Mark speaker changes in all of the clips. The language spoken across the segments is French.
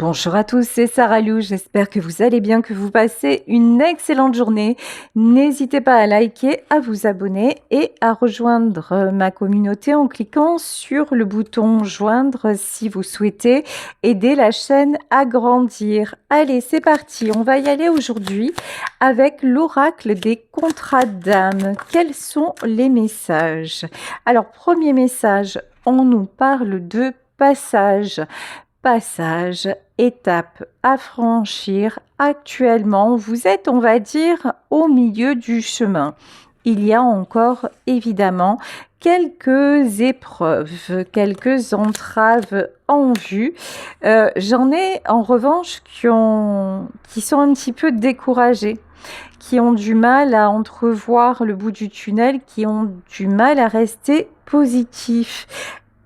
Speaker 1: Bonjour à tous, c'est Sarah Lou, j'espère que vous allez bien, que vous passez une excellente journée. N'hésitez pas à liker, à vous abonner et à rejoindre ma communauté en cliquant sur le bouton joindre si vous souhaitez aider la chaîne à grandir. Allez, c'est parti, on va y aller aujourd'hui avec l'oracle des contrats d'âme. Quels sont les messages? Alors, premier message, on nous parle de passage. Passage, étape à franchir. Actuellement, vous êtes, on va dire, au milieu du chemin. Il y a encore évidemment quelques épreuves, quelques entraves en vue. J'en ai en revanche qui sont un petit peu découragés, qui ont du mal à entrevoir le bout du tunnel, qui ont du mal à rester positifs.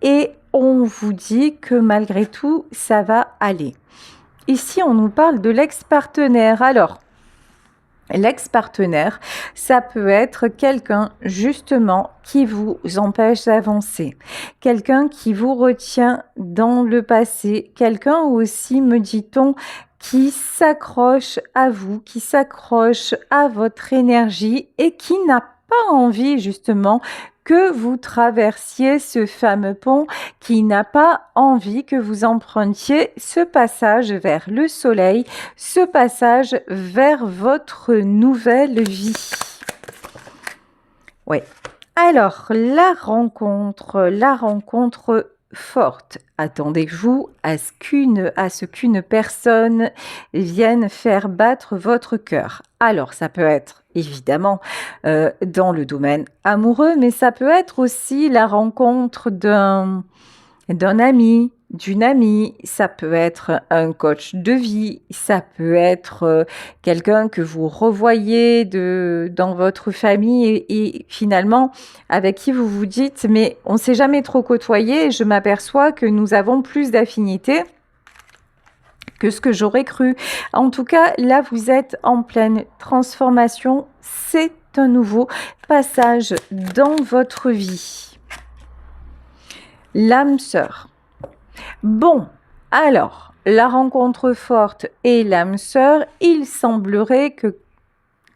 Speaker 1: Et on vous dit que malgré tout, ça va aller. Ici, on nous parle de l'ex-partenaire. Alors, l'ex-partenaire, ça peut être quelqu'un justement qui vous empêche d'avancer, quelqu'un qui vous retient dans le passé, quelqu'un aussi, me dit-on, qui s'accroche à vous, qui s'accroche à votre énergie et qui n'a pas envie justement que vous traversiez ce fameux pont, qui n'a pas envie que vous empruntiez ce passage vers le soleil, ce passage vers votre nouvelle vie. Oui. Alors, la rencontre forte. Attendez-vous à ce qu'une personne vienne faire battre votre cœur. Alors, ça peut être évidemment dans le domaine amoureux, mais ça peut être aussi la rencontre d'un ami, d'une amie, ça peut être un coach de vie, ça peut être quelqu'un que vous revoyez dans votre famille et finalement avec qui vous vous dites mais on ne s'est jamais trop côtoyé et je m'aperçois que nous avons plus d'affinités que ce que j'aurais cru. En tout cas, là, vous êtes en pleine transformation. C'est un nouveau passage dans votre vie. L'âme sœur. Bon, alors, la rencontre forte et l'âme sœur, il semblerait que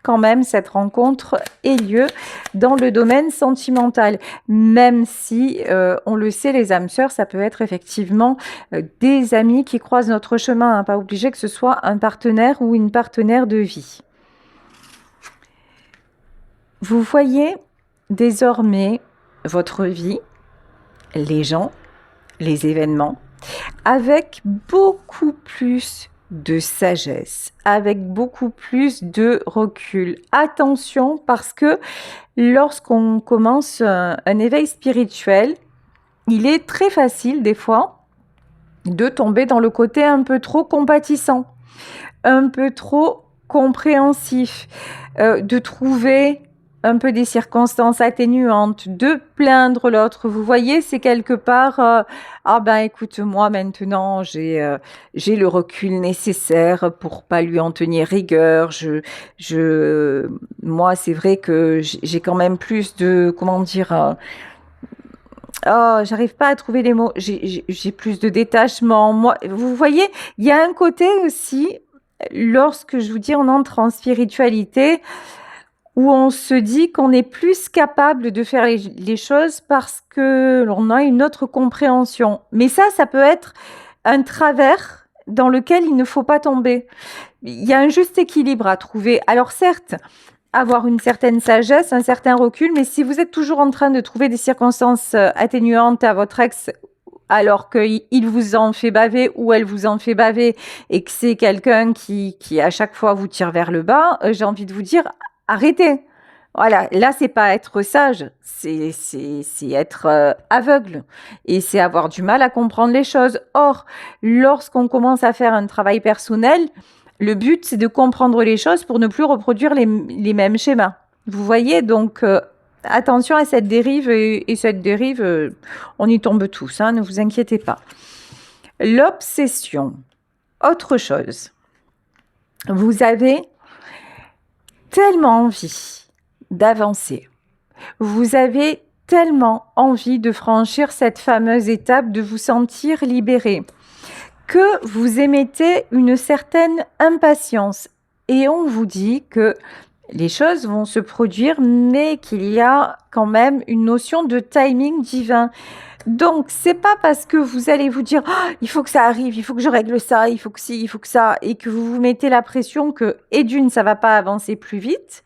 Speaker 1: quand même cette rencontre ait lieu dans le domaine sentimental, même si, on le sait, les âmes sœurs, ça peut être effectivement des amis qui croisent notre chemin, hein, pas obligé que ce soit un partenaire ou une partenaire de vie. Vous voyez désormais votre vie, les gens, les événements, avec beaucoup plus de sagesse, avec beaucoup plus de recul. Attention, parce que lorsqu'on commence un éveil spirituel, il est très facile des fois de tomber dans le côté un peu trop compatissant, un peu trop compréhensif, de trouver un peu des circonstances atténuantes, de plaindre l'autre. Vous voyez, c'est quelque part, ah ben écoute, moi maintenant j'ai le recul nécessaire pour pas lui en tenir rigueur. Moi c'est vrai que j'ai quand même plus de, comment dire, oh, j'arrive pas à trouver les mots. J'ai plus de détachement. Moi, vous voyez, il y a un côté aussi, lorsque je vous dis on entre en spiritualité, où on se dit qu'on est plus capable de faire les choses parce que l'on a une autre compréhension. Mais ça peut être un travers dans lequel il ne faut pas tomber. Il y a un juste équilibre à trouver. Alors certes, avoir une certaine sagesse, un certain recul, mais si vous êtes toujours en train de trouver des circonstances atténuantes à votre ex alors qu'il vous en fait baver ou elle vous en fait baver et que c'est quelqu'un qui à chaque fois vous tire vers le bas, j'ai envie de vous dire arrêtez. Voilà, là c'est pas être sage, c'est être aveugle et c'est avoir du mal à comprendre les choses. Or, lorsqu'on commence à faire un travail personnel, le but c'est de comprendre les choses pour ne plus reproduire les mêmes schémas. Vous voyez, donc attention à cette dérive et cette dérive, on y tombe tous, hein, ne vous inquiétez pas. L'obsession, autre chose. Vous avez tellement envie d'avancer. Vous avez tellement envie de franchir cette fameuse étape, de vous sentir libéré, que vous émettez une certaine impatience. Et on vous dit que les choses vont se produire, mais qu'il y a quand même une notion de timing divin. Donc, c'est pas parce que vous allez vous dire «Ah, il faut que ça arrive, il faut que je règle ça, il faut que ci, il faut que ça», et que vous vous mettez la pression que, et d'une, ça va pas avancer plus vite,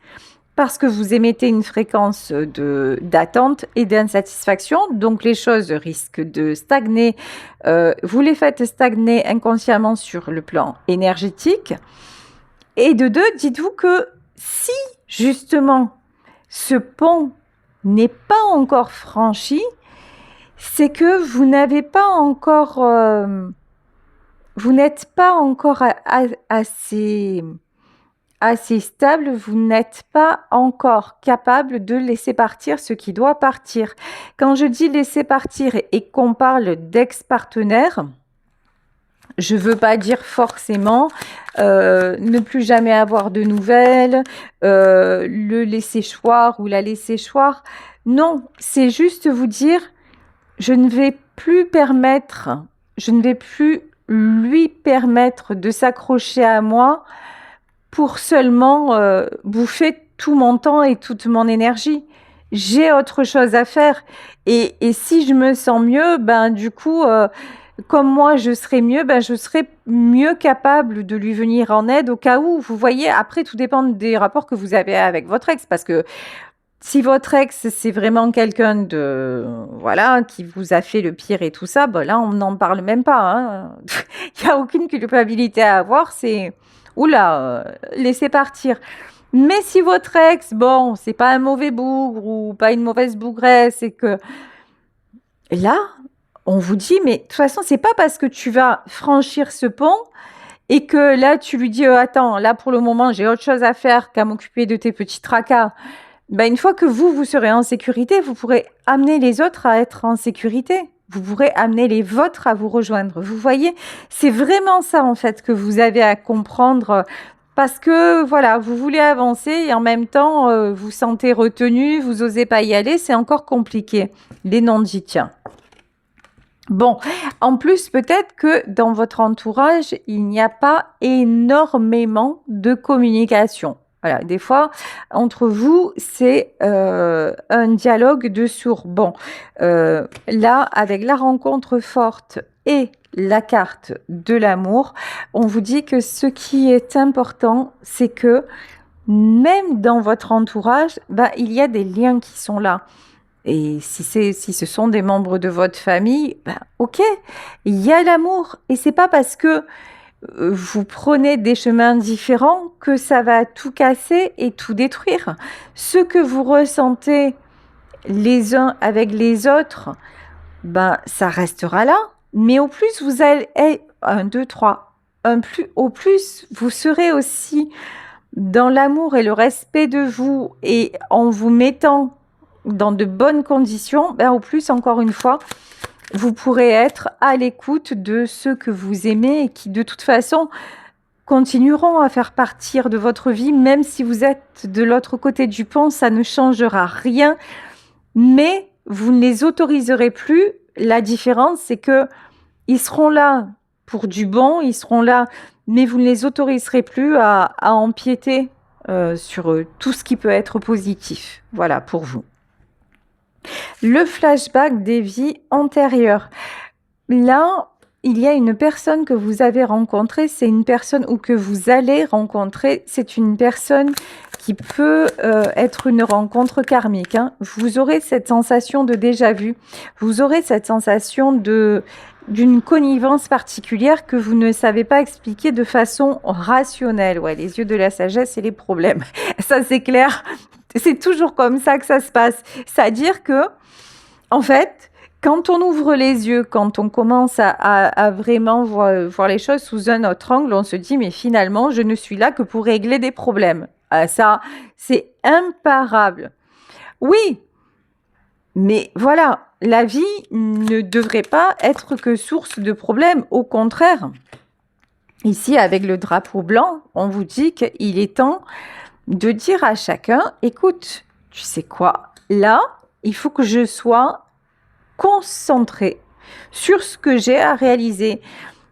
Speaker 1: parce que vous émettez une fréquence d'attente et d'insatisfaction, donc les choses risquent de stagner. Vous les faites stagner inconsciemment sur le plan énergétique. Et de deux, dites-vous que si justement ce pont n'est pas encore franchi, c'est que vous n'avez pas encore, vous n'êtes pas encore assez stable, vous n'êtes pas encore capable de laisser partir ce qui doit partir. Quand je dis laisser partir et qu'on parle d'ex-partenaire, je ne veux pas dire forcément ne plus jamais avoir de nouvelles, le laisser choir ou la laisser choir. Non, c'est juste vous dire, je ne vais plus lui permettre de s'accrocher à moi pour seulement bouffer tout mon temps et toute mon énergie. J'ai autre chose à faire. Et si je me sens mieux, ben du coup, comme moi je serai mieux, ben je serai mieux capable de lui venir en aide au cas où. Vous voyez, après tout dépend des rapports que vous avez avec votre ex, parce que si votre ex c'est vraiment quelqu'un de voilà qui vous a fait le pire et tout ça, ben là on n'en parle même pas. Hein. Il n'y a aucune culpabilité à avoir. C'est oula, laissez partir. Mais si votre ex, bon, c'est pas un mauvais bougre ou pas une mauvaise bougresse, et que là, on vous dit, mais de toute façon, c'est pas parce que tu vas franchir ce pont et que là, tu lui dis, attends, là, pour le moment, j'ai autre chose à faire qu'à m'occuper de tes petits tracas. Ben, une fois que vous serez en sécurité, vous pourrez amener les autres à être en sécurité. Vous pourrez amener les vôtres à vous rejoindre. Vous voyez, c'est vraiment ça, en fait, que vous avez à comprendre. Parce que, voilà, vous voulez avancer et en même temps, vous sentez retenu, vous n'osez pas y aller, c'est encore compliqué. Les non-dits, tiens. Bon, en plus, peut-être que dans votre entourage, il n'y a pas énormément de communication. Voilà, des fois, entre vous, c'est un dialogue de sourds. Bon, là, avec la rencontre forte et la carte de l'amour, on vous dit que ce qui est important, c'est que même dans votre entourage, bah, il y a des liens qui sont là. Et si ce sont des membres de votre famille, ben, ok, il y a l'amour. Et c'est pas parce que vous prenez des chemins différents que ça va tout casser et tout détruire. Ce que vous ressentez les uns avec les autres, ben, ça restera là. Mais au plus, vous allez, un, deux, trois, au plus, vous serez aussi dans l'amour et le respect de vous et en vous mettant dans de bonnes conditions, ben, au plus, encore une fois, vous pourrez être à l'écoute de ceux que vous aimez et qui, de toute façon, continueront à faire partir de votre vie, même si vous êtes de l'autre côté du pont, ça ne changera rien, mais vous ne les autoriserez plus. La différence, c'est que ils seront là pour du bon, ils seront là, mais vous ne les autoriserez plus à empiéter sur tout ce qui peut être positif. Voilà, pour vous. Le flashback des vies antérieures. Là, il y a une personne que vous avez rencontrée, c'est une personne ou que vous allez rencontrer, c'est une personne qui peut être une rencontre karmique. Hein. Vous aurez cette sensation de déjà-vu, vous aurez cette sensation d'une connivence particulière que vous ne savez pas expliquer de façon rationnelle. Ouais, les yeux de la sagesse et les problèmes. Ça, c'est clair. C'est toujours comme ça que ça se passe. C'est-à-dire que, en fait, quand on ouvre les yeux, quand on commence à vraiment voir les choses sous un autre angle, on se dit, mais finalement, je ne suis là que pour régler des problèmes. Ça, c'est imparable. Oui, mais voilà, la vie ne devrait pas être que source de problèmes. Au contraire, ici, avec le drapeau blanc, on vous dit qu'il est temps de dire à chacun, écoute, tu sais quoi, là, il faut que je sois concentrée sur ce que j'ai à réaliser.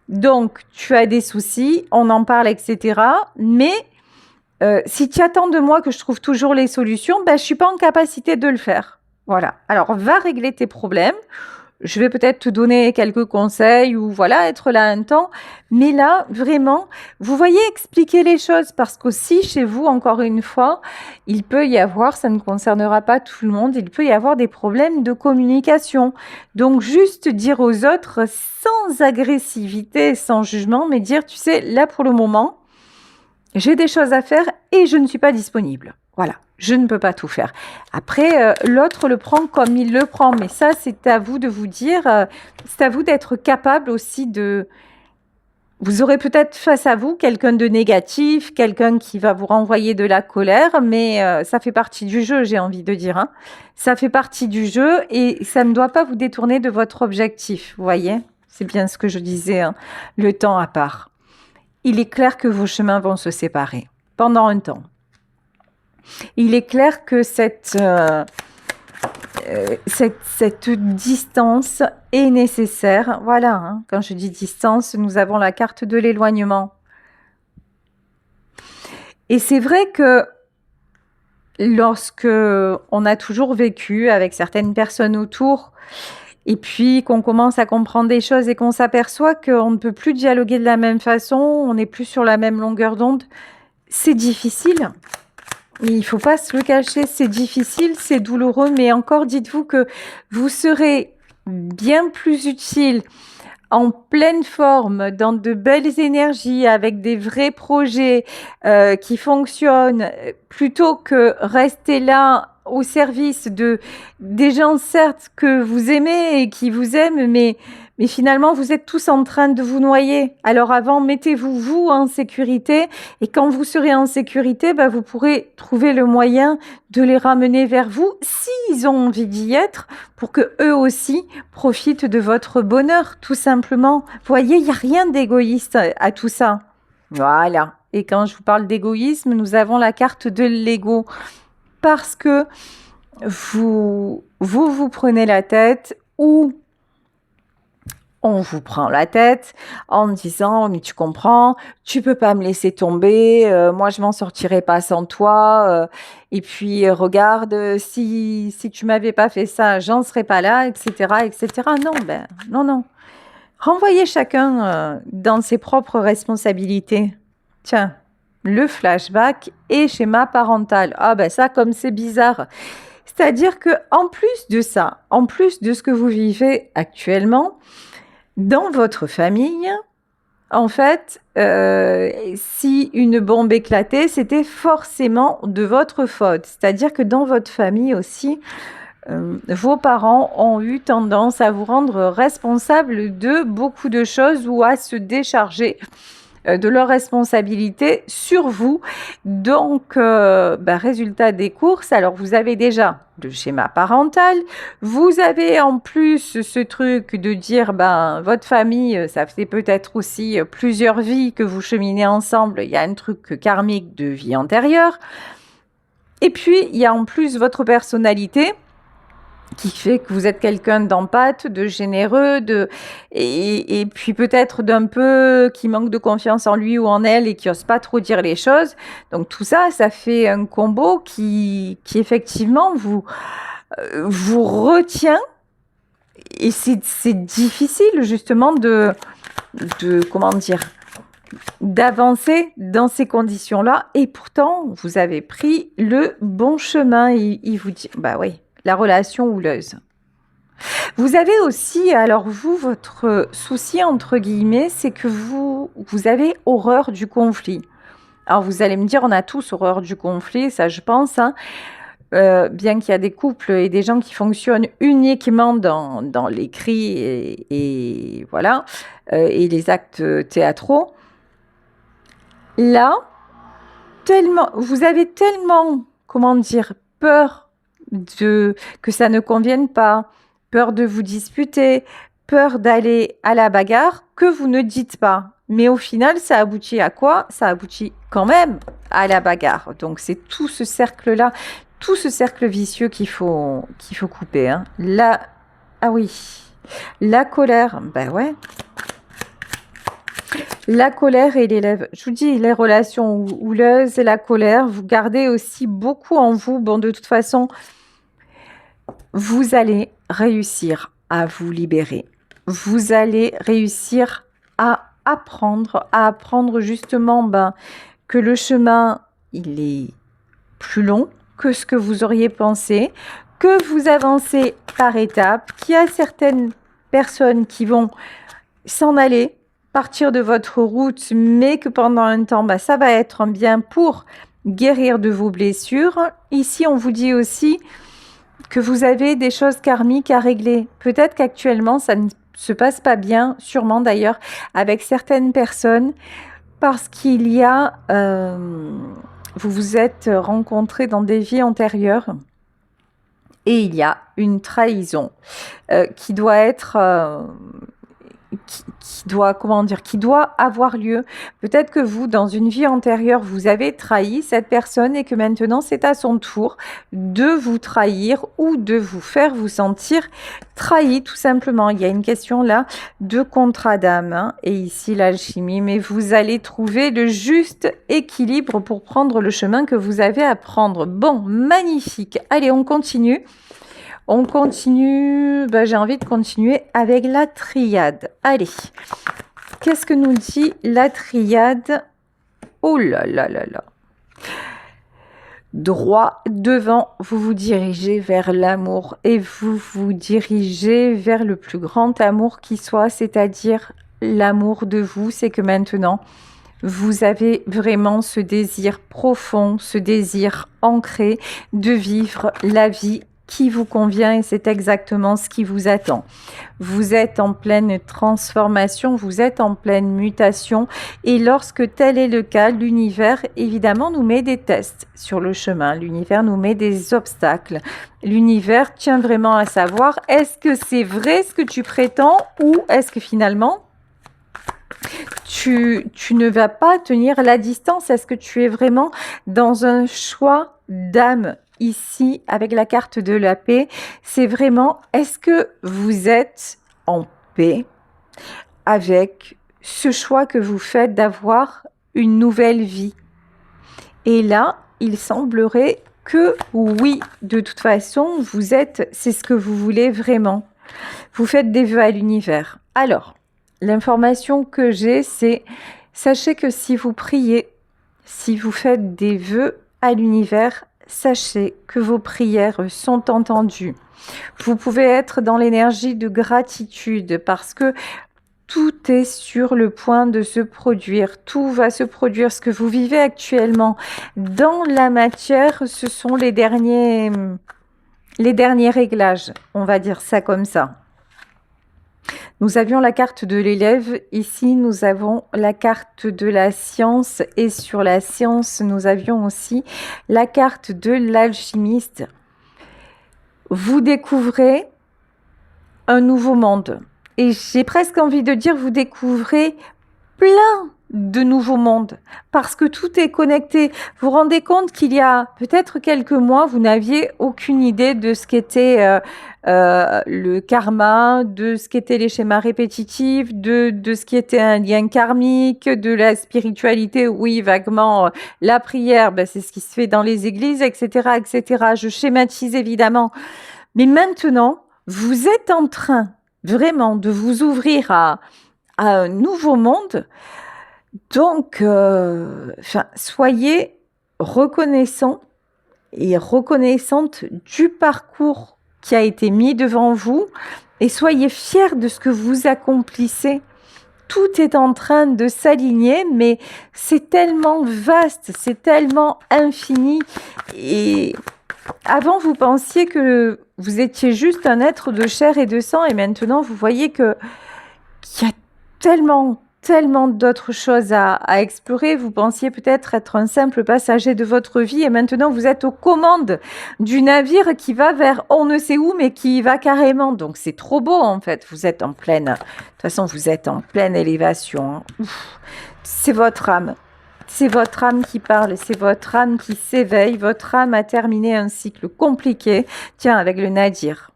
Speaker 1: Donc, tu as des soucis, on en parle, etc. Mais si tu attends de moi que je trouve toujours les solutions, ben, je ne suis pas en capacité de le faire. Voilà. Alors, va régler tes problèmes. Je vais peut-être te donner quelques conseils ou voilà, être là un temps. Mais là, vraiment, vous voyez, expliquer les choses parce qu'aussi, chez vous, encore une fois, il peut y avoir, ça ne concernera pas tout le monde, il peut y avoir des problèmes de communication. Donc, juste dire aux autres sans agressivité, sans jugement, mais dire, tu sais, là, pour le moment, j'ai des choses à faire et je ne suis pas disponible. Voilà, je ne peux pas tout faire. Après, l'autre le prend comme il le prend, mais ça, c'est à vous de vous dire, c'est à vous d'être capable aussi de... Vous aurez peut-être face à vous quelqu'un de négatif, quelqu'un qui va vous renvoyer de la colère, mais ça fait partie du jeu, j'ai envie de dire. Hein. Ça fait partie du jeu et ça ne doit pas vous détourner de votre objectif, vous voyez? C'est bien ce que je disais, hein, le temps à part. Il est clair que vos chemins vont se séparer pendant un temps. Il est clair que cette distance est nécessaire. Voilà, hein, quand je dis distance, nous avons la carte de l'éloignement. Et c'est vrai que lorsque on a toujours vécu avec certaines personnes autour, et puis qu'on commence à comprendre des choses et qu'on s'aperçoit qu'on ne peut plus dialoguer de la même façon, on n'est plus sur la même longueur d'onde, c'est difficile. Il ne faut pas se le cacher, c'est difficile, c'est douloureux, mais encore dites-vous que vous serez bien plus utile en pleine forme, dans de belles énergies, avec des vrais projets qui fonctionnent, plutôt que rester là au service des gens, certes, que vous aimez et qui vous aiment, mais finalement, vous êtes tous en train de vous noyer. Alors avant, mettez-vous, vous, en sécurité, et quand vous serez en sécurité, bah, vous pourrez trouver le moyen de les ramener vers vous, s'ils ont envie d'y être, pour que eux aussi profitent de votre bonheur, tout simplement. Vous voyez, il n'y a rien d'égoïste à tout ça. Voilà. Et quand je vous parle d'égoïsme, nous avons la carte de l'ego. Parce que vous prenez la tête ou on vous prend la tête en disant « mais tu comprends, tu peux pas me laisser tomber, moi je m'en sortirai pas sans toi, et puis regarde, si tu m'avais pas fait ça, j'en serais pas là, etc. etc. » Non, ben non, non. Renvoyez chacun dans ses propres responsabilités. Tiens, le flashback et schéma parental. Ah ben ça, comme c'est bizarre. C'est-à-dire que en plus de ça, en plus de ce que vous vivez actuellement, dans votre famille, en fait, si une bombe éclatait, c'était forcément de votre faute. C'est-à-dire que dans votre famille aussi, vos parents ont eu tendance à vous rendre responsable de beaucoup de choses ou à se décharger de leurs responsabilités sur vous. Donc, résultat des courses, alors vous avez déjà le schéma parental, vous avez en plus ce truc de dire, votre famille, ça fait peut-être aussi plusieurs vies que vous cheminez ensemble, il y a un truc karmique de vie antérieure, et puis il y a en plus votre personnalité, qui fait que vous êtes quelqu'un d'empathe, de généreux, et puis peut-être d'un peu qui manque de confiance en lui ou en elle et qui n'ose pas trop dire les choses. Donc tout ça, ça fait un combo qui effectivement vous retient. Et c'est difficile justement de comment dire, d'avancer dans ces conditions-là. Et pourtant, vous avez pris le bon chemin. Il vous dit, bah oui, la relation houleuse. Vous avez aussi, alors vous, votre souci, entre guillemets, c'est que vous avez horreur du conflit. Alors vous allez me dire, on a tous horreur du conflit, ça je pense, hein. Bien qu'il y a des couples et des gens qui fonctionnent uniquement dans les cris et voilà, et les actes théâtraux. Là, vous avez tellement, comment dire, peur que ça ne convienne pas, peur de vous disputer, peur d'aller à la bagarre, que vous ne dites pas. Mais au final, ça aboutit à quoi? Ça aboutit quand même à la bagarre. Donc c'est tout ce cercle-là, tout ce cercle vicieux qu'il faut couper. Hein. Ah oui, la colère, ben ouais. La colère et l'élève. Je vous dis, les relations houleuses et la colère, vous gardez aussi beaucoup en vous. Bon, de toute façon, vous allez réussir à vous libérer. Vous allez réussir à apprendre justement que le chemin, il est plus long que ce que vous auriez pensé, que vous avancez par étapes, qu'il y a certaines personnes qui vont s'en aller, partir de votre route, mais que pendant un temps, ça va être un bien pour guérir de vos blessures. Ici, on vous dit aussi que vous avez des choses karmiques à régler. Peut-être qu'actuellement, ça ne se passe pas bien, sûrement d'ailleurs, avec certaines personnes, parce qu'il y a... vous vous êtes rencontrés dans des vies antérieures et il y a une trahison qui doit être... qui doit avoir lieu. Peut-être que vous, dans une vie antérieure, vous avez trahi cette personne et que maintenant, c'est à son tour de vous trahir ou de vous faire vous sentir trahi, tout simplement. Il y a une question là de contrat d'âme et ici l'alchimie, mais vous allez trouver le juste équilibre pour prendre le chemin que vous avez à prendre. Bon, magnifique. Allez, on continue. On continue, j'ai envie de continuer avec la triade. Allez, qu'est-ce que nous dit la triade? Oh là là là là. Droit devant, vous vous dirigez vers l'amour et vous vous dirigez vers le plus grand amour qui soit, c'est-à-dire l'amour de vous. C'est que maintenant, vous avez vraiment ce désir profond, ce désir ancré de vivre la vie qui vous convient et c'est exactement ce qui vous attend. Vous êtes en pleine transformation, vous êtes en pleine mutation et lorsque tel est le cas, l'univers évidemment nous met des tests sur le chemin, l'univers nous met des obstacles. L'univers tient vraiment à savoir est-ce que c'est vrai ce que tu prétends ou est-ce que finalement tu ne vas pas tenir la distance? Est-ce que tu es vraiment dans un choix d'âme? Ici, avec la carte de la paix, c'est vraiment, est-ce que vous êtes en paix avec ce choix que vous faites d'avoir une nouvelle vie? Et là, il semblerait que oui, de toute façon, c'est ce que vous voulez vraiment. Vous faites des vœux à l'univers. Alors, l'information que j'ai, c'est, sachez que si vous priez, si vous faites des vœux à l'univers, sachez que vos prières sont entendues. Vous pouvez être dans l'énergie de gratitude parce que tout est sur le point de se produire. Tout va se produire. Ce que vous vivez actuellement dans la matière, ce sont les derniers réglages. On va dire ça comme ça. Nous avions la carte de l'élève, ici nous avons la carte de la science et sur la science nous avions aussi la carte de l'alchimiste. Vous découvrez un nouveau monde et j'ai presque envie de dire vous découvrez plein de nouveaux mondes parce que tout est connecté. Vous vous rendez compte qu'il y a peut-être quelques mois, vous n'aviez aucune idée de ce qu'était le karma, de ce qu'étaient les schémas répétitifs, de ce qui était un lien karmique, de la spiritualité, oui, vaguement, la prière, c'est ce qui se fait dans les églises, etc., etc. Je schématise évidemment. Mais maintenant, vous êtes en train vraiment de vous ouvrir à un nouveau monde. Donc, soyez reconnaissants et reconnaissante du parcours qui a été mis devant vous et soyez fiers de ce que vous accomplissez. Tout est en train de s'aligner, mais c'est tellement vaste, c'est tellement infini. Et avant, vous pensiez que vous étiez juste un être de chair et de sang, et maintenant, vous voyez qu'il y a tellement d'autres choses à explorer. Vous pensiez peut-être être un simple passager de votre vie et maintenant vous êtes aux commandes du navire qui va vers on ne sait où mais qui y va carrément. Donc c'est trop beau en fait. Vous êtes en pleine, de toute façon vous êtes en pleine élévation. C'est votre âme. C'est votre âme qui parle, c'est votre âme qui s'éveille. Votre âme a terminé un cycle compliqué. Tiens, avec le Nadir.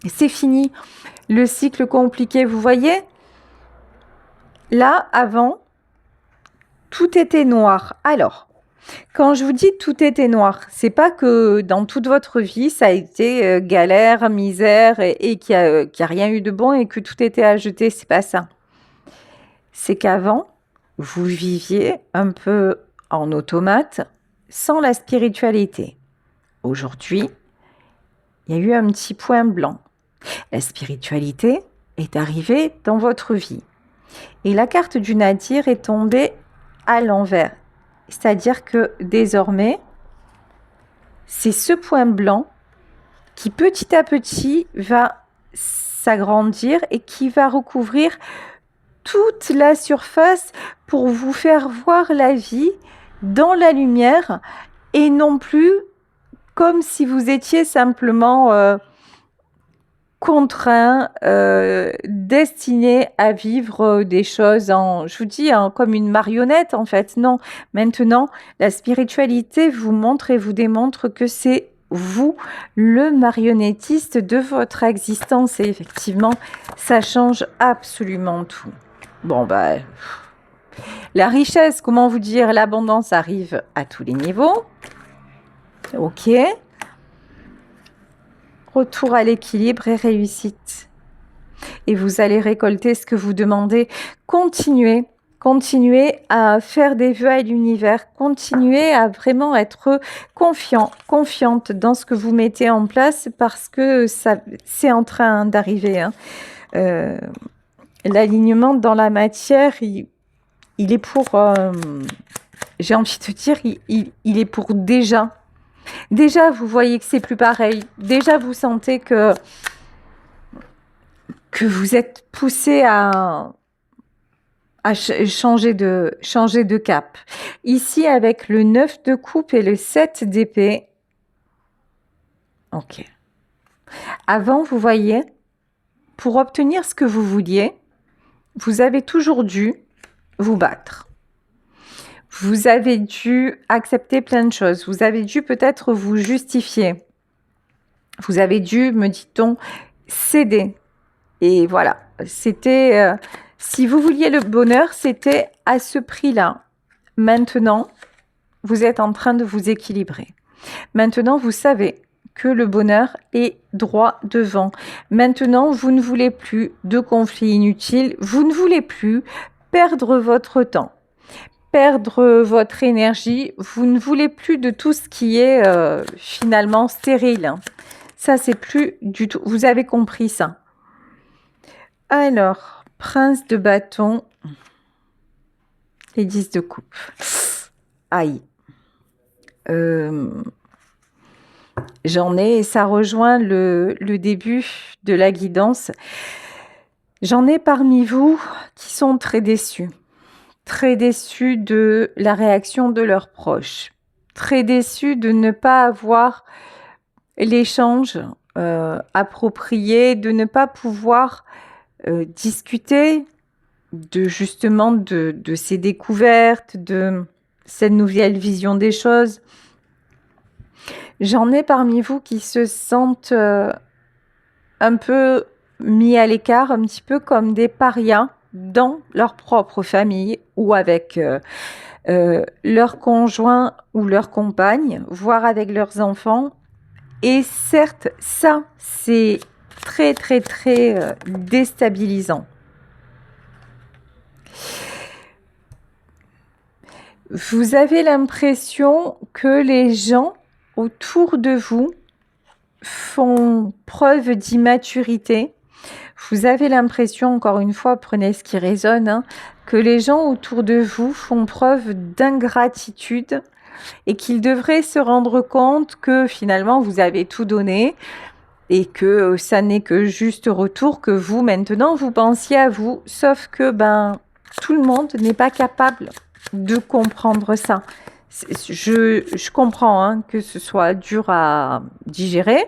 Speaker 1: C'est fini. Le cycle compliqué, vous voyez ? Là, avant, tout était noir. Alors, quand je vous dis tout était noir, c'est pas que dans toute votre vie, ça a été galère, misère et qu'il y a rien eu de bon et que tout était à jeter. C'est pas ça. C'est qu'avant, vous viviez un peu en automate, sans la spiritualité. Aujourd'hui, il y a eu un petit point blanc. La spiritualité est arrivée dans votre vie. Et la carte du Nadir est tombée à l'envers. C'est-à-dire que désormais, c'est ce point blanc qui petit à petit va s'agrandir et qui va recouvrir toute la surface pour vous faire voir la vie dans la lumière et non plus comme si vous étiez simplement contraint, destiné à vivre des choses je vous dis, comme une marionnette en fait. Non, maintenant, la spiritualité vous montre et vous démontre que c'est vous, le marionnettiste de votre existence. Et effectivement, ça change absolument tout. Bon, bah, la richesse, comment vous dire, l'abondance arrive à tous les niveaux. Ok. Retour à l'équilibre et réussite. Et vous allez récolter ce que vous demandez. Continuez à faire des vœux à l'univers. Continuez à vraiment être confiante dans ce que vous mettez en place parce que c'est en train d'arriver. L'alignement dans la matière, il est pour, j'ai envie de dire, il est pour déjà. Déjà, vous voyez que c'est plus pareil. Déjà, vous sentez que vous êtes poussé à changer de cap. Ici, avec le 9 de coupe et le 7 d'épée. Ok. Avant, vous voyez, pour obtenir ce que vous vouliez, vous avez toujours dû vous battre. Vous avez dû accepter plein de choses. Vous avez dû peut-être vous justifier. Vous avez dû, me dit-on, céder. Et voilà, c'était, si vous vouliez le bonheur, c'était à ce prix-là. Maintenant, vous êtes en train de vous équilibrer. Maintenant, vous savez que le bonheur est droit devant. Maintenant, vous ne voulez plus de conflits inutiles. Vous ne voulez plus perdre votre temps, perdre votre énergie. Vous ne voulez plus de tout ce qui est finalement stérile. Ça, c'est plus du tout. Vous avez compris ça. Alors, prince de bâton et 10 de coupe. Aïe. J'en ai, et ça rejoint le début de la guidance. J'en ai parmi vous qui sont très déçus de la réaction de leurs proches, très déçus de ne pas avoir l'échange approprié, de ne pas pouvoir discuter justement de ces découvertes, de cette nouvelle vision des choses. J'en ai parmi vous qui se sentent un peu mis à l'écart, un petit peu comme des parias dans leur propre famille ou avec leur conjoint ou leur compagne, voire avec leurs enfants. Et certes, ça, c'est très, très, très déstabilisant. Vous avez l'impression que les gens autour de vous font preuve d'immaturité. Vous avez l'impression, encore une fois, prenez ce qui résonne, que les gens autour de vous font preuve d'ingratitude et qu'ils devraient se rendre compte que finalement vous avez tout donné et que ça n'est que juste retour, que vous maintenant vous pensiez à vous, sauf que tout le monde n'est pas capable de comprendre ça. Je comprends que ce soit dur à digérer,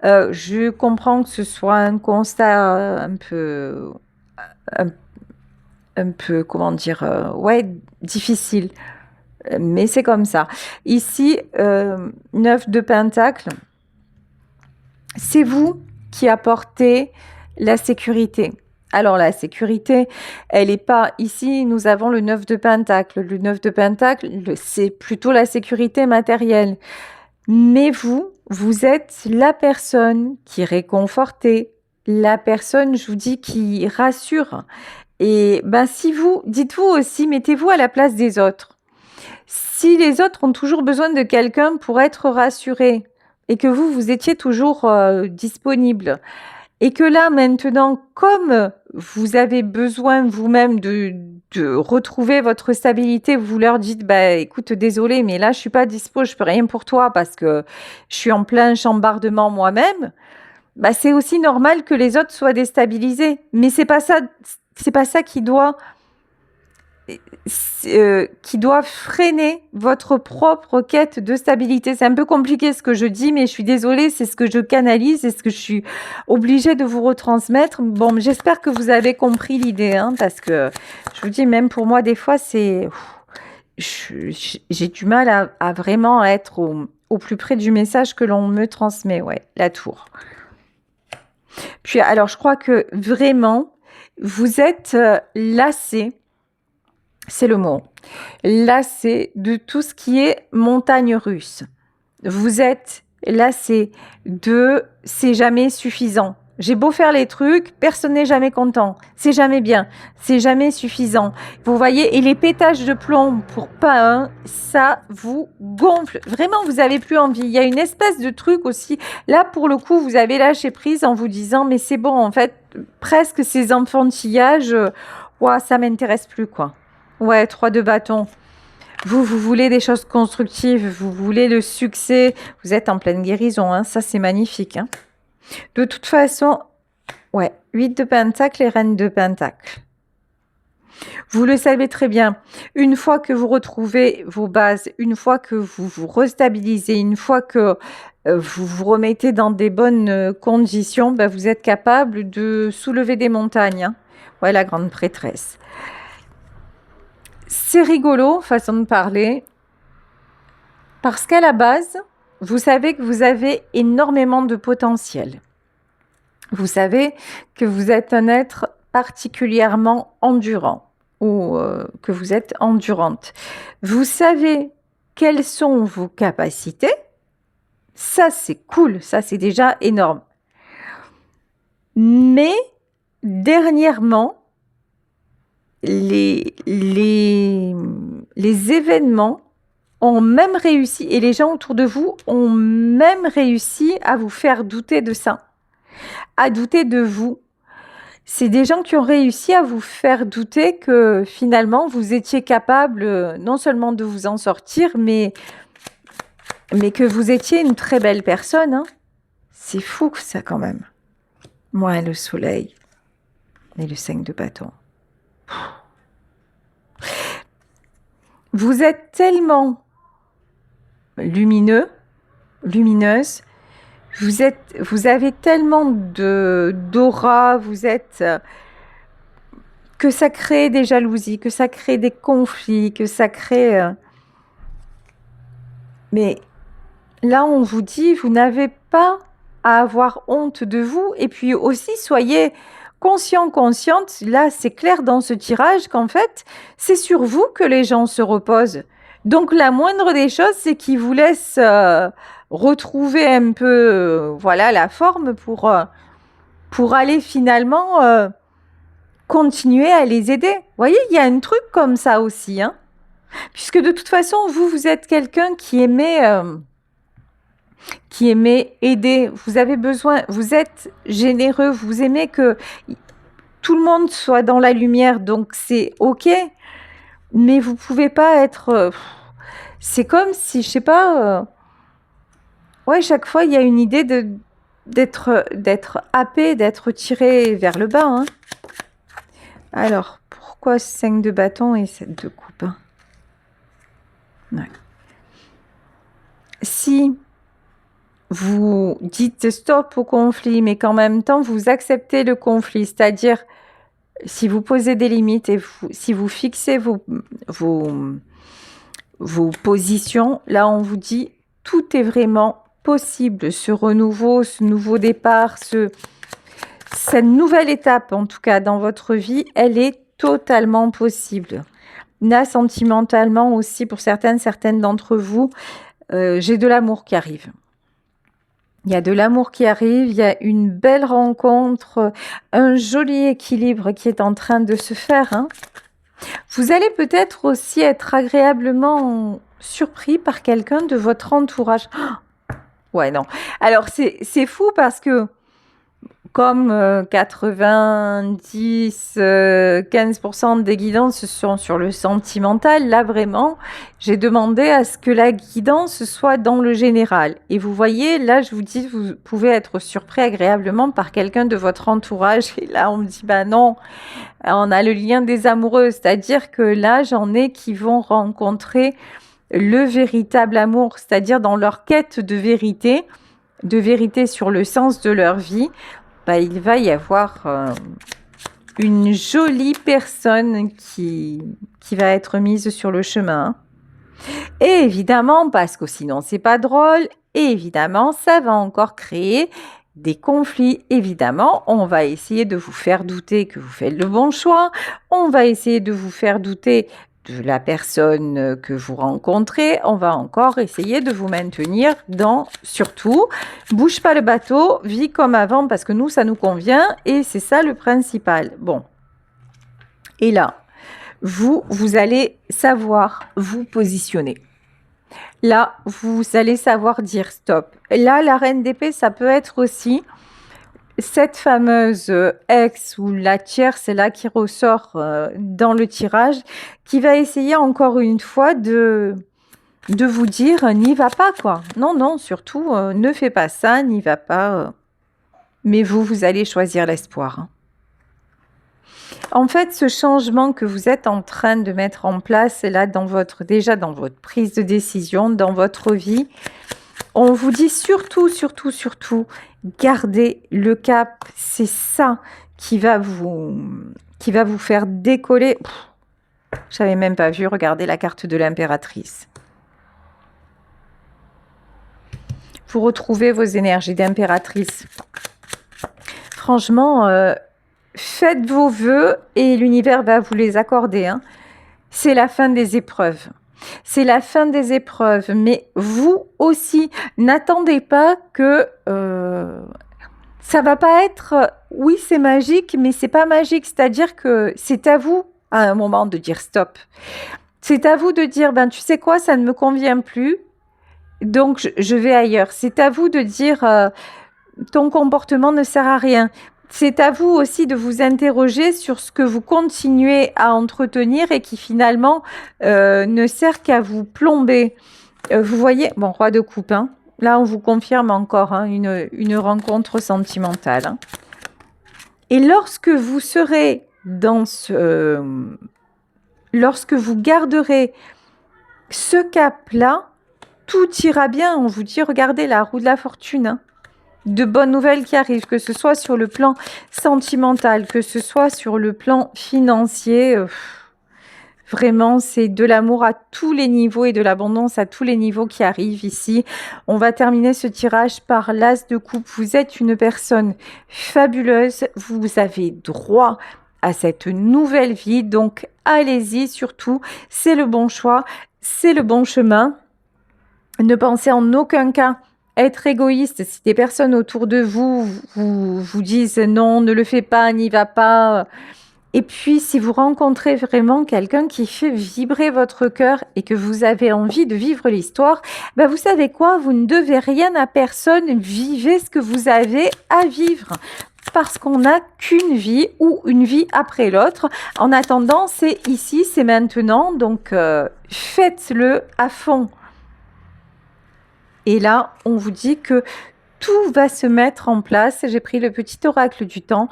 Speaker 1: je comprends que ce soit un constat un peu comment dire, difficile. Mais c'est comme ça. Ici, 9 de Pentacle, c'est vous qui apportez la sécurité Alors la sécurité, elle n'est pas ici, nous avons le 9 de Pentacle. Le 9 de Pentacle, c'est plutôt la sécurité matérielle. Mais vous êtes la personne qui est réconfortée, la personne, je vous dis, qui rassure. Et ben si vous, dites-vous aussi, mettez-vous à la place des autres. Si les autres ont toujours besoin de quelqu'un pour être rassurés et que vous étiez toujours disponible, et que là, maintenant, comme vous avez besoin vous-même de retrouver votre stabilité, vous leur dites, bah, écoute, désolé, mais là, je suis pas dispo, je peux rien pour toi parce que je suis en plein chambardement moi-même. Bah, c'est aussi normal que les autres soient déstabilisés. Mais c'est pas ça qui doit freiner votre propre quête de stabilité. C'est un peu compliqué ce que je dis, mais je suis désolée, c'est ce que je canalise, c'est ce que je suis obligée de vous retransmettre. Bon, j'espère que vous avez compris l'idée, hein, parce que je vous dis, même pour moi, des fois, j'ai du mal à vraiment être au plus près du message que l'on me transmet. Ouais, la tour. Puis, alors, je crois que vraiment, vous êtes lassé. C'est le mot. Lassé de tout ce qui est montagne russe. Vous êtes lassé de c'est jamais suffisant. J'ai beau faire les trucs, personne n'est jamais content. C'est jamais bien. C'est jamais suffisant. Vous voyez, et les pétages de plomb pour pas un, ça vous gonfle. Vraiment, vous avez plus envie. Il y a une espèce de truc aussi. Là, pour le coup, vous avez lâché prise en vous disant, mais c'est bon, en fait, presque ces enfantillages, ouah, ça m'intéresse plus, quoi. Ouais, 3 de bâton. Vous voulez des choses constructives, vous voulez le succès. Vous êtes en pleine guérison, hein, ça c'est magnifique. Hein. De toute façon, ouais, 8 de pentacle et reine de pentacle. Vous le savez très bien, une fois que vous retrouvez vos bases, une fois que vous vous restabilisez, une fois que vous vous remettez dans des bonnes conditions, ben, vous êtes capable de soulever des montagnes. Hein. Ouais, la grande prêtresse. C'est rigolo, façon de parler, parce qu'à la base, vous savez que vous avez énormément de potentiel. Vous savez que vous êtes un être particulièrement endurant ou que vous êtes endurante. Vous savez quelles sont vos capacités. Ça, c'est cool, ça, c'est déjà énorme. Mais dernièrement, les événements ont même réussi, et les gens autour de vous ont même réussi à vous faire douter de ça, à douter de vous. C'est des gens qui ont réussi à vous faire douter que finalement vous étiez capable non seulement de vous en sortir, mais que vous étiez une très belle personne. Hein. C'est fou ça quand même. Moi, le soleil et le 5 de bâton. Vous êtes tellement lumineuse, vous avez tellement d'aura, vous êtes que ça crée des jalousies, que ça crée des conflits, que ça crée. Mais là, on vous dit, vous n'avez pas à avoir honte de vous, et puis aussi soyez consciente, là c'est clair dans ce tirage qu'en fait, c'est sur vous que les gens se reposent. Donc la moindre des choses, c'est qu'ils vous laissent retrouver un peu voilà, la forme pour aller finalement continuer à les aider. Vous voyez, il y a un truc comme ça aussi. Hein, puisque de toute façon, vous êtes quelqu'un qui aimait aider, vous avez besoin, vous êtes généreux, vous aimez que tout le monde soit dans la lumière, donc c'est ok, mais vous pouvez pas être... c'est comme si, je sais pas, ouais, chaque fois il y a une idée d'être happé, d'être tiré vers le bas. Hein. Alors, pourquoi 5 de bâton et 7 de coupe hein. Ouais. Si vous dites stop au conflit, mais qu'en même temps, vous acceptez le conflit. C'est-à-dire, si vous posez des limites et si vous fixez vos positions, là, on vous dit, tout est vraiment possible. Ce renouveau, ce nouveau départ, Cette nouvelle étape, en tout cas dans votre vie, elle est totalement possible. Là, sentimentalement aussi, pour certaines d'entre vous, j'ai de l'amour qui arrive. Il y a de l'amour qui arrive, il y a une belle rencontre, un joli équilibre qui est en train de se faire. Hein. Vous allez peut-être aussi être agréablement surpris par quelqu'un de votre entourage. Ouais, non. Alors, c'est fou parce que comme 90, 15% des guidances sont sur le sentimental, là vraiment, j'ai demandé à ce que la guidance soit dans le général. Et vous voyez, là, je vous dis, vous pouvez être surpris agréablement par quelqu'un de votre entourage. Et là, on me dit, bah non, on a le lien des amoureux. C'est-à-dire que là, j'en ai qui vont rencontrer le véritable amour, c'est-à-dire dans leur quête de vérité sur le sens de leur vie. Bah, il va y avoir une jolie personne qui va être mise sur le chemin. Et évidemment, parce que sinon c'est pas drôle, et évidemment, ça va encore créer des conflits. Évidemment, on va essayer de vous faire douter que vous faites le bon choix. On va essayer de vous faire douter de la personne que vous rencontrez, on va encore essayer de vous maintenir dans, surtout, bouge pas le bateau, vis comme avant parce que nous, ça nous convient et c'est ça le principal. Bon. Et là, vous allez savoir vous positionner. Là, vous allez savoir dire stop. Là, la reine d'épée, ça peut être aussi cette fameuse ex ou la tierce, c'est là qui ressort dans le tirage, qui va essayer encore une fois de vous dire n'y va pas quoi. Non, non, surtout ne fais pas ça, n'y va pas. Mais vous allez choisir l'espoir. Hein. En fait, ce changement que vous êtes en train de mettre en place, là, déjà dans votre prise de décision, dans votre vie, on vous dit surtout, gardez le cap. C'est ça qui va vous faire décoller. Je n'avais même pas vu, regardez la carte de l'impératrice. Vous retrouvez vos énergies d'impératrice. Franchement, faites vos vœux et l'univers va vous les accorder. Hein. C'est la fin des épreuves. C'est la fin des épreuves, mais vous aussi, n'attendez pas que ça va pas être, oui c'est magique, mais c'est pas magique, c'est-à-dire que c'est à vous à un moment de dire stop. C'est à vous de dire, ben tu sais quoi, ça ne me convient plus, donc je vais ailleurs. C'est à vous de dire, ton comportement ne sert à rien. C'est à vous aussi de vous interroger sur ce que vous continuez à entretenir et qui finalement ne sert qu'à vous plomber. Vous voyez, bon, roi de coupe, hein. Là on vous confirme encore hein, une rencontre sentimentale. Hein. Et lorsque vous serez dans lorsque vous garderez ce cap-là, tout ira bien. On vous dit, regardez la roue de la fortune. Hein. De bonnes nouvelles qui arrivent, que ce soit sur le plan sentimental, que ce soit sur le plan financier. Vraiment, c'est de l'amour à tous les niveaux et de l'abondance à tous les niveaux qui arrivent ici. On va terminer ce tirage par l'as de coupe. Vous êtes une personne fabuleuse. Vous avez droit à cette nouvelle vie. Donc, allez-y surtout. C'est le bon choix. C'est le bon chemin. Ne pensez en aucun cas être égoïste. Si des personnes autour de vous vous disent non, ne le fais pas, n'y va pas. Et puis, si vous rencontrez vraiment quelqu'un qui fait vibrer votre cœur et que vous avez envie de vivre l'histoire, ben vous savez quoi? Vous ne devez rien à personne. Vivez ce que vous avez à vivre. Parce qu'on n'a qu'une vie ou une vie après l'autre. En attendant, c'est ici, c'est maintenant. Donc, faites-le à fond. Et là, on vous dit que tout va se mettre en place. J'ai pris le petit oracle du temps.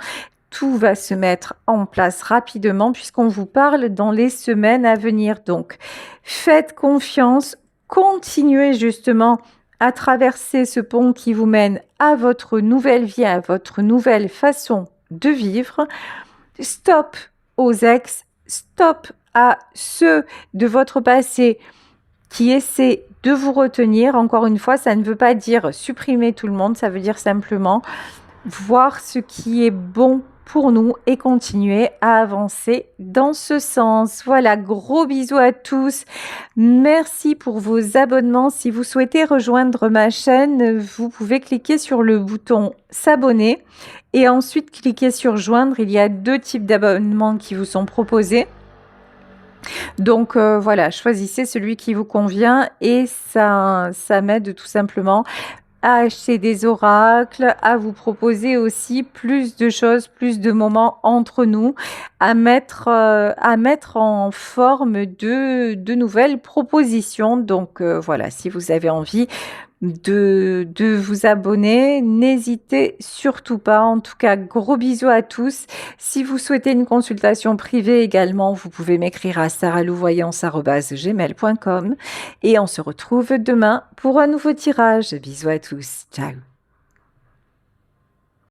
Speaker 1: Tout va se mettre en place rapidement puisqu'on vous parle dans les semaines à venir. Donc, faites confiance. Continuez justement à traverser ce pont qui vous mène à votre nouvelle vie, à votre nouvelle façon de vivre. Stop aux ex. Stop à ceux de votre passé qui essaient de vous retenir. Encore une fois, ça ne veut pas dire supprimer tout le monde, ça veut dire simplement voir ce qui est bon pour nous et continuer à avancer dans ce sens. Voilà, gros bisous à tous. Merci pour vos abonnements. Si vous souhaitez rejoindre ma chaîne, vous pouvez cliquer sur le bouton s'abonner et ensuite cliquer sur joindre. Il y a 2 types d'abonnements qui vous sont proposés. Donc voilà, choisissez celui qui vous convient et ça m'aide tout simplement à acheter des oracles, à vous proposer aussi plus de choses, plus de moments entre nous, à mettre en forme de nouvelles propositions. Donc voilà, si vous avez envie de vous abonner, n'hésitez surtout pas. En tout cas, gros bisous à tous. Si vous souhaitez une consultation privée également, vous pouvez m'écrire à saralouvoyance@gmail.com et on se retrouve demain pour un nouveau tirage. Bisous à tous. Ciao.